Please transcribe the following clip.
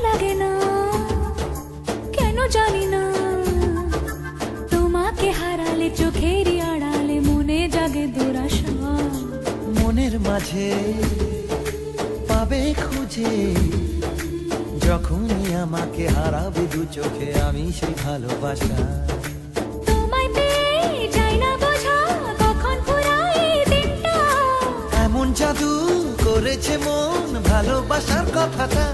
লাগে না, কেন জানি না। তোমাকে হারালে চোখেরই আড়ালে মনে জাগে দুরাশা। মনের মাঝে পাবে খুঁজে, যখনই আমাকে হারাবে দু চোখে আমি সেই ভালোবাসা। তোমায় পেয়ে যাই না বোঝা, কখন ফুরায় দিনটা। এমন জাদু করেছে মন ভালোবাসার কথাটা।